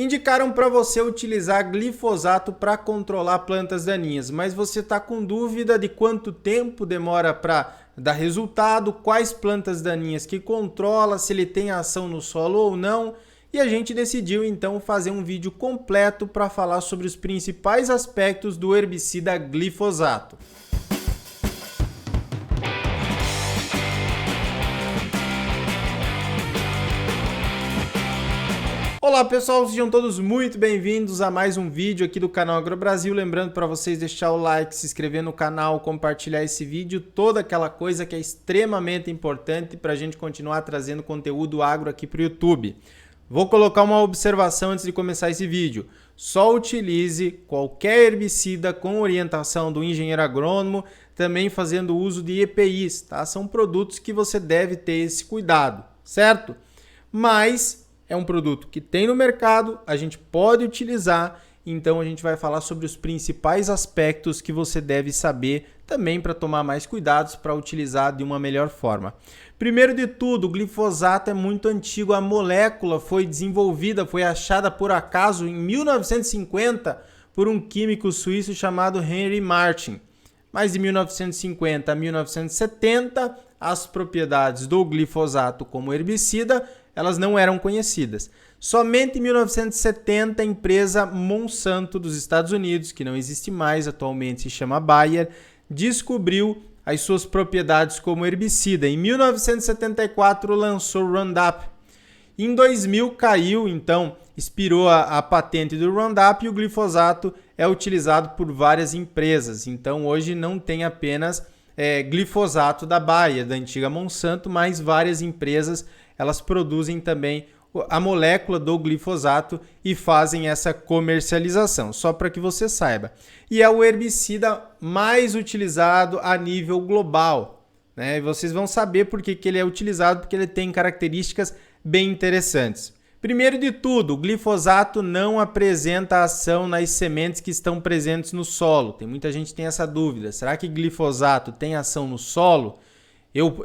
Indicaram para você utilizar glifosato para controlar plantas daninhas, mas você está com dúvida de quanto tempo demora para dar resultado, quais plantas daninhas que controla, se ele tem ação no solo ou não. E a gente decidiu então fazer um vídeo completo para falar sobre os principais aspectos do herbicida glifosato. Olá pessoal, sejam todos muito bem-vindos a mais um vídeo aqui do canal AgroBrasil. Lembrando para vocês deixar o like, se inscrever no canal, compartilhar esse vídeo, toda aquela coisa que é extremamente importante para a gente continuar trazendo conteúdo agro aqui para o YouTube. Vou colocar uma observação antes de começar esse vídeo. Só utilize qualquer herbicida com orientação do engenheiro agrônomo, também fazendo uso de EPIs, tá? São produtos que você deve ter esse cuidado, certo? Mas é um produto que tem no mercado, a gente pode utilizar, então a gente vai falar sobre os principais aspectos que você deve saber também para tomar mais cuidados para utilizar de uma melhor forma. Primeiro de tudo, o glifosato é muito antigo, a molécula foi desenvolvida, foi achada por acaso em 1950 por um químico suíço chamado Henry Martin. Mas de 1950 a 1970, as propriedades do glifosato como herbicida elas não eram conhecidas. Somente em 1970, a empresa Monsanto dos Estados Unidos, que não existe mais, atualmente se chama Bayer, descobriu as suas propriedades como herbicida. Em 1974, lançou o Roundup. Em 2000, caiu, então, expirou a patente do Roundup e o glifosato é utilizado por várias empresas. Então, hoje não tem apenas glifosato da Bayer, da antiga Monsanto, mas várias empresas elas produzem também a molécula do glifosato e fazem essa comercialização, só para que você saiba. E é o herbicida mais utilizado a nível global, né? E vocês vão saber por que ele é utilizado, porque ele tem características bem interessantes. Primeiro de tudo, o glifosato não apresenta ação nas sementes que estão presentes no solo. Tem muita gente que tem essa dúvida. Será que glifosato tem ação no solo?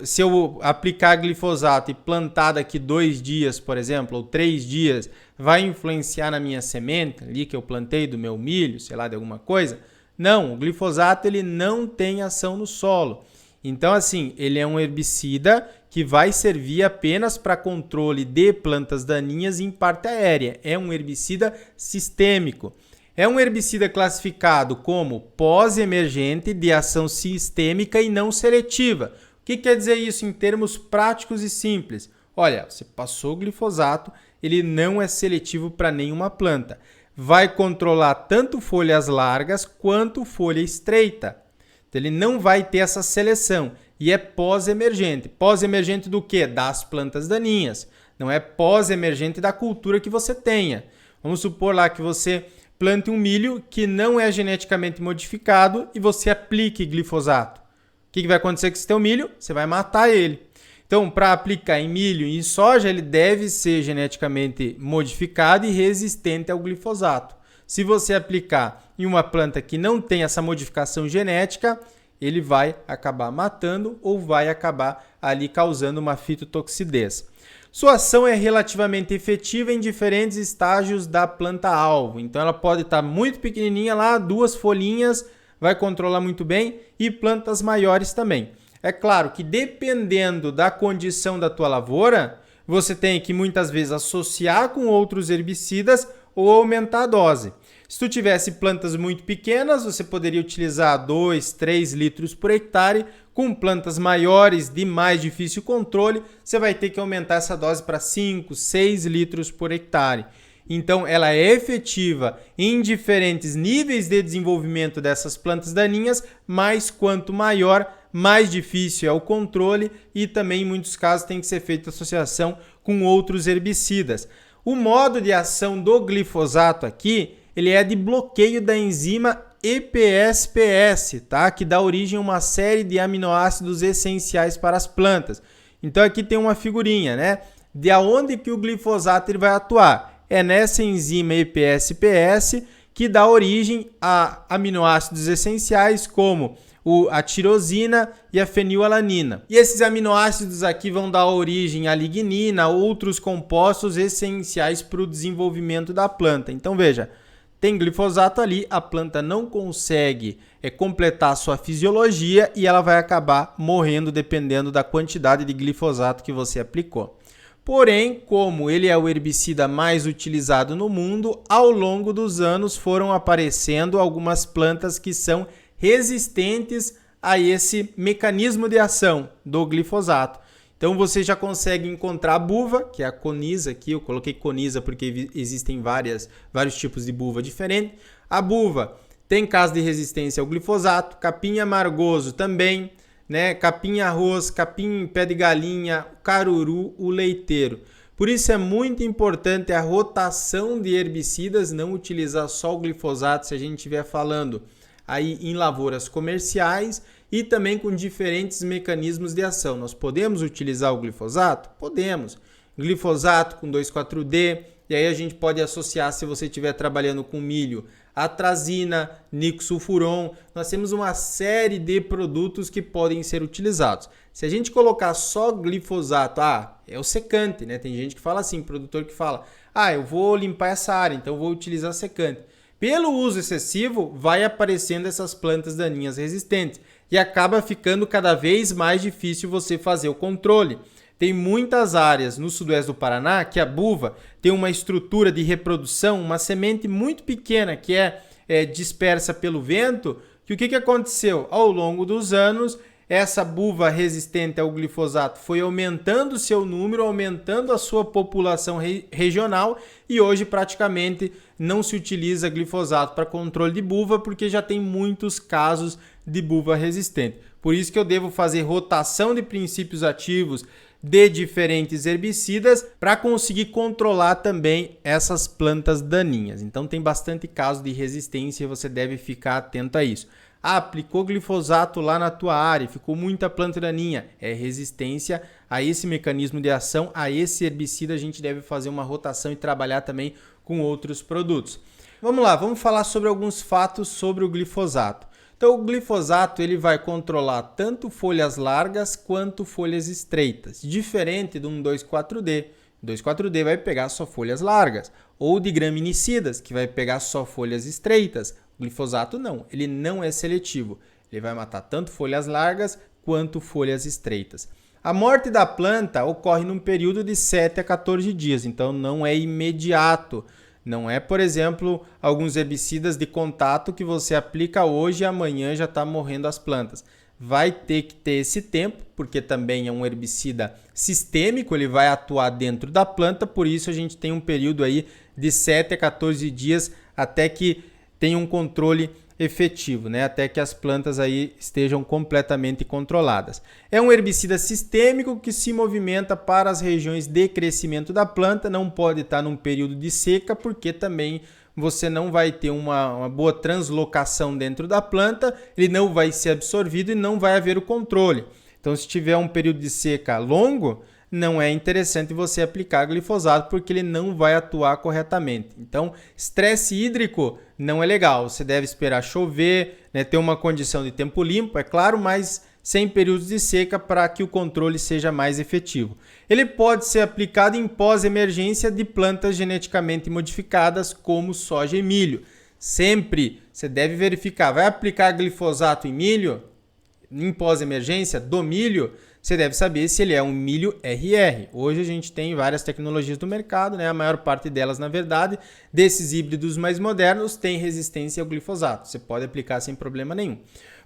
Se eu aplicar glifosato e plantar daqui 2 dias, por exemplo, ou 3 dias, vai influenciar na minha semente ali que eu plantei do meu milho, sei lá, de alguma coisa? Não, o glifosato ele não tem ação no solo. Então, assim, ele é um herbicida que vai servir apenas para controle de plantas daninhas em parte aérea. É um herbicida sistêmico. É um herbicida classificado como pós-emergente de ação sistêmica e não seletiva. O que quer dizer isso em termos práticos e simples? Olha, você passou o glifosato, ele não é seletivo para nenhuma planta. Vai controlar tanto folhas largas quanto folha estreita. Então, ele não vai ter essa seleção e é pós-emergente. Pós-emergente do quê? Das plantas daninhas. Não é pós-emergente da cultura que você tenha. Vamos supor lá que você plante um milho que não é geneticamente modificado e você aplique glifosato. O que vai acontecer com esse teu milho? Você vai matar ele. Então, para aplicar em milho e em soja, ele deve ser geneticamente modificado e resistente ao glifosato. Se você aplicar em uma planta que não tem essa modificação genética, ele vai acabar matando ou vai acabar ali causando uma fitotoxidez. Sua ação é relativamente efetiva em diferentes estágios da planta-alvo. Então, ela pode estar muito pequenininha lá, 2 folhinhas, vai controlar muito bem, e plantas maiores também. É claro que dependendo da condição da tua lavoura, você tem que muitas vezes associar com outros herbicidas ou aumentar a dose. Se tu tivesse plantas muito pequenas, você poderia utilizar 2, 3 litros por hectare. Com plantas maiores de mais difícil controle, você vai ter que aumentar essa dose para 5, 6 litros por hectare. Então, ela é efetiva em diferentes níveis de desenvolvimento dessas plantas daninhas, mas quanto maior, mais difícil é o controle e também, em muitos casos, tem que ser feita associação com outros herbicidas. O modo de ação do glifosato aqui, ele é de bloqueio da enzima EPSPS, tá? Que dá origem a uma série de aminoácidos essenciais para as plantas. Então, aqui tem uma figurinha, né? De aonde que o glifosato ele vai atuar. É nessa enzima EPSPS que dá origem a aminoácidos essenciais como a tirosina e a fenilalanina. E esses aminoácidos aqui vão dar origem à lignina, outros compostos essenciais para o desenvolvimento da planta. Então veja, tem glifosato ali, a planta não consegue completar a sua fisiologia e ela vai acabar morrendo dependendo da quantidade de glifosato que você aplicou. Porém, como ele é o herbicida mais utilizado no mundo, ao longo dos anos foram aparecendo algumas plantas que são resistentes a esse mecanismo de ação do glifosato. Então você já consegue encontrar a buva, que é a coniza aqui, eu coloquei coniza porque existem vários tipos de buva diferentes. A buva tem caso de resistência ao glifosato, capim amargoso também, né? Capim arroz, capim pé de galinha, o caruru, o leiteiro. Por isso é muito importante a rotação de herbicidas, não utilizar só o glifosato se a gente estiver falando aí em lavouras comerciais e também com diferentes mecanismos de ação. Nós podemos utilizar o glifosato? Podemos. Glifosato com 2,4-D, e aí a gente pode associar, se você estiver trabalhando com milho, atrazina, nicosulfuron. Nós temos uma série de produtos que podem ser utilizados. Se a gente colocar só glifosato, é o secante, né? Tem gente que fala assim, produtor que fala, eu vou limpar essa área, então eu vou utilizar secante. Pelo uso excessivo, vai aparecendo essas plantas daninhas resistentes e acaba ficando cada vez mais difícil você fazer o controle. Tem muitas áreas no sudoeste do Paraná que a buva tem uma estrutura de reprodução, uma semente muito pequena que é dispersa pelo vento. Que o que aconteceu? Ao longo dos anos, essa buva resistente ao glifosato foi aumentando o seu número, aumentando a sua população regional e hoje praticamente não se utiliza glifosato para controle de buva porque já tem muitos casos de buva resistente. Por isso que eu devo fazer rotação de princípios ativos de diferentes herbicidas para conseguir controlar também essas plantas daninhas. Então tem bastante caso de resistência e você deve ficar atento a isso. Aplicou glifosato lá na tua área, ficou muita planta daninha, é resistência a esse mecanismo de ação, a esse herbicida. A gente deve fazer uma rotação e trabalhar também com outros produtos. Vamos lá, vamos falar sobre alguns fatos sobre o glifosato. Então o glifosato ele vai controlar tanto folhas largas quanto folhas estreitas, diferente de um 2,4-D. O 2,4-D vai pegar só folhas largas, ou de graminicidas, que vai pegar só folhas estreitas. O glifosato não, ele não é seletivo, ele vai matar tanto folhas largas quanto folhas estreitas. A morte da planta ocorre num período de 7 a 14 dias, então não é imediato. Não é, por exemplo, alguns herbicidas de contato que você aplica hoje e amanhã já está morrendo as plantas. Vai ter que ter esse tempo, porque também é um herbicida sistêmico, ele vai atuar dentro da planta, por isso a gente tem um período aí de 7 a 14 dias até que tenha um controle efetivo, né? Até que as plantas aí estejam completamente controladas. É um herbicida sistêmico que se movimenta para as regiões de crescimento da planta, não pode estar num período de seca, porque também você não vai ter uma boa translocação dentro da planta, ele não vai ser absorvido e não vai haver o controle. Então, se tiver um período de seca longo, não é interessante você aplicar glifosato porque ele não vai atuar corretamente. Então, estresse hídrico não é legal. Você deve esperar chover, né, ter uma condição de tempo limpo, é claro, mas sem períodos de seca para que o controle seja mais efetivo. Ele pode ser aplicado em pós-emergência de plantas geneticamente modificadas como soja e milho. Sempre você deve verificar, vai aplicar glifosato em milho? Em pós-emergência do milho, você deve saber se ele é um milho RR. Hoje a gente tem várias tecnologias do mercado, né? A maior parte delas, na verdade, desses híbridos mais modernos, tem resistência ao glifosato. Você pode aplicar sem problema nenhum.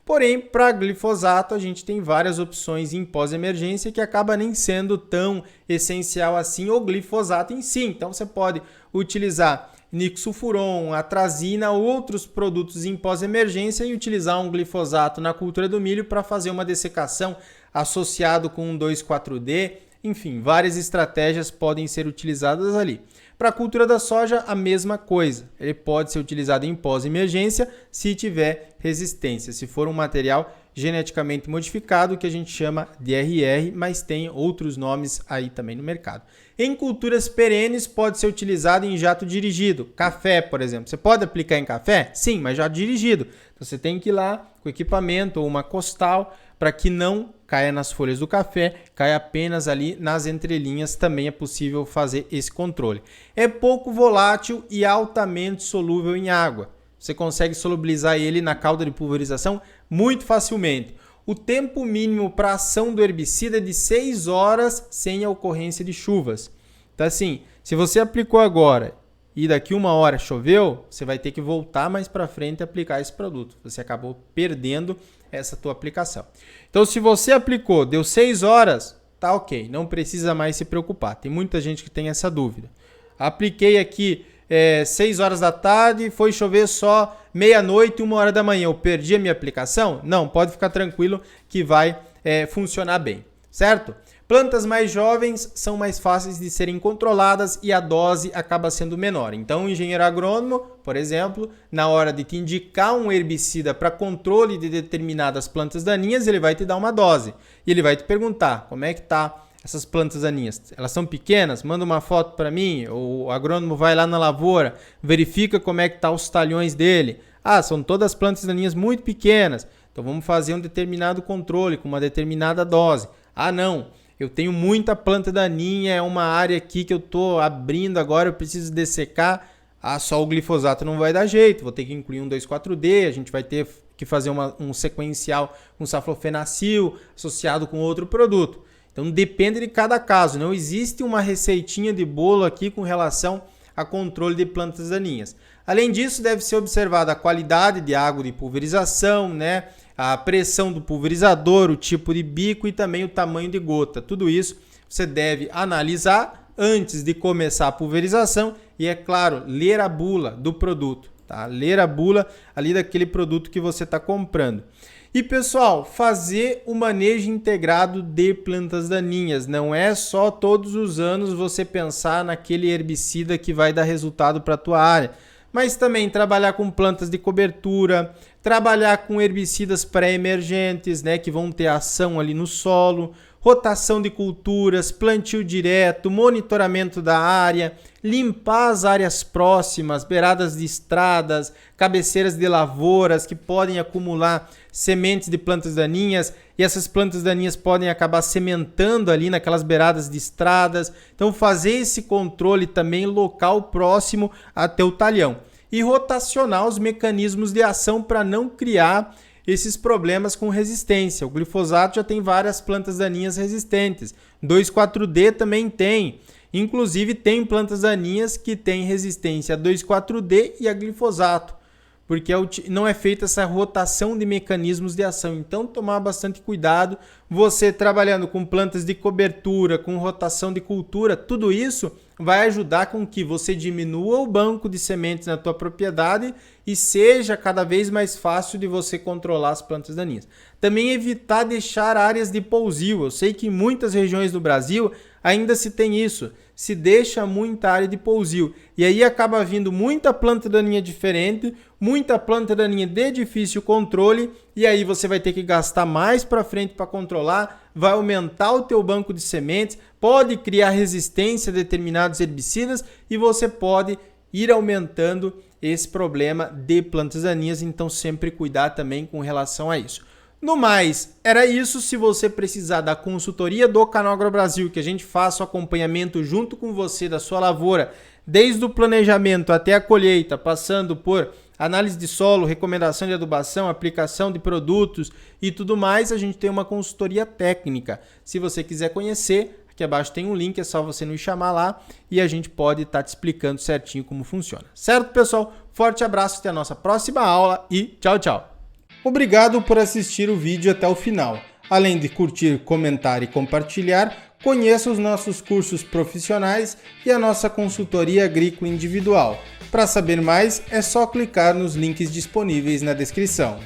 Porém, para glifosato, a gente tem várias opções em pós-emergência que acaba nem sendo tão essencial assim o glifosato em si. Então, você pode utilizar nicosulfuron, atrazina, outros produtos em pós-emergência e utilizar um glifosato na cultura do milho para fazer uma dessecação associado com um 2,4-D. Enfim, várias estratégias podem ser utilizadas ali. Para a cultura da soja, a mesma coisa. Ele pode ser utilizado em pós-emergência se tiver resistência. Se for um material geneticamente modificado, que a gente chama de DRR, mas tem outros nomes aí também no mercado. Em culturas perenes pode ser utilizado em jato dirigido. Café, por exemplo. Você pode aplicar em café? Sim, mas jato dirigido. Então você tem que ir lá com equipamento ou uma costal para que não caia nas folhas do café, caia apenas ali nas entrelinhas. Também é possível fazer esse controle. É pouco volátil e altamente solúvel em água. Você consegue solubilizar ele na calda de pulverização muito facilmente. O tempo mínimo para ação do herbicida é de 6 horas sem a ocorrência de chuvas. Então assim, se você aplicou agora e daqui 1 hora choveu, você vai ter que voltar mais para frente e aplicar esse produto. Você acabou perdendo essa tua aplicação. Então se você aplicou, deu 6 horas, tá ok, não precisa mais se preocupar. Tem muita gente que tem essa dúvida. Apliquei aqui 6 horas da tarde, foi chover só meia-noite e 1 hora da manhã. Eu perdi a minha aplicação? Não, pode ficar tranquilo que vai funcionar bem, certo? Plantas mais jovens são mais fáceis de serem controladas e a dose acaba sendo menor. Então, o engenheiro agrônomo, por exemplo, na hora de te indicar um herbicida para controle de determinadas plantas daninhas, ele vai te dar uma dose. E ele vai te perguntar como é que está essas plantas daninhas. Elas são pequenas? Manda uma foto para mim. O agrônomo vai lá na lavoura, verifica como é que estão os talhões dele. Ah, são todas plantas daninhas muito pequenas. Então, vamos fazer um determinado controle com uma determinada dose. Ah, não. Eu tenho muita planta daninha, é uma área aqui que eu estou abrindo agora, eu preciso dessecar. Ah, só o glifosato não vai dar jeito, vou ter que incluir um 2,4-D, a gente vai ter que fazer um sequencial com saflofenacil associado com outro produto. Então depende de cada caso, não existe uma receitinha de bolo aqui com relação a controle de plantas daninhas. Além disso, deve ser observada a qualidade de água de pulverização, né? A pressão do pulverizador, o tipo de bico e também o tamanho de gota. Tudo isso você deve analisar antes de começar a pulverização e, é claro, ler a bula do produto, tá? Ler a bula ali daquele produto que você está comprando. E, pessoal, fazer o manejo integrado de plantas daninhas. Não é só todos os anos você pensar naquele herbicida que vai dar resultado para a tua área, mas também trabalhar com plantas de cobertura, trabalhar com herbicidas pré-emergentes, né, que vão ter ação ali no solo, rotação de culturas, plantio direto, monitoramento da área, limpar as áreas próximas, beiradas de estradas, cabeceiras de lavouras que podem acumular sementes de plantas daninhas e essas plantas daninhas podem acabar sementando ali naquelas beiradas de estradas. Então fazer esse controle também local próximo até o talhão e rotacionar os mecanismos de ação para não criar esses problemas com resistência. O glifosato já tem várias plantas daninhas resistentes. 2,4-D também tem. Inclusive tem plantas daninhas que têm resistência a 2,4-D e a glifosato, porque não é feita essa rotação de mecanismos de ação. Então, tomar bastante cuidado. Você trabalhando com plantas de cobertura, com rotação de cultura, tudo isso vai ajudar com que você diminua o banco de sementes na tua propriedade e seja cada vez mais fácil de você controlar as plantas daninhas. Também evitar deixar áreas de pousio. Eu sei que em muitas regiões do Brasil ainda se tem isso, se deixa muita área de pousio e aí acaba vindo muita planta daninha diferente, muita planta daninha de difícil controle e aí você vai ter que gastar mais para frente para controlar, vai aumentar o teu banco de sementes, pode criar resistência a determinados herbicidas e você pode ir aumentando esse problema de plantas daninhas, então sempre cuidar também com relação a isso. No mais, era isso. Se você precisar da consultoria do Canal AgroBrasil, que a gente faça o acompanhamento junto com você da sua lavoura, desde o planejamento até a colheita, passando por análise de solo, recomendação de adubação, aplicação de produtos e tudo mais, a gente tem uma consultoria técnica. Se você quiser conhecer, aqui abaixo tem um link, é só você nos chamar lá e a gente pode estar te explicando certinho como funciona. Certo, pessoal? Forte abraço, até a nossa próxima aula e tchau, tchau! Obrigado por assistir o vídeo até o final. Além de curtir, comentar e compartilhar, conheça os nossos cursos profissionais e a nossa consultoria agrícola individual. Para saber mais, é só clicar nos links disponíveis na descrição.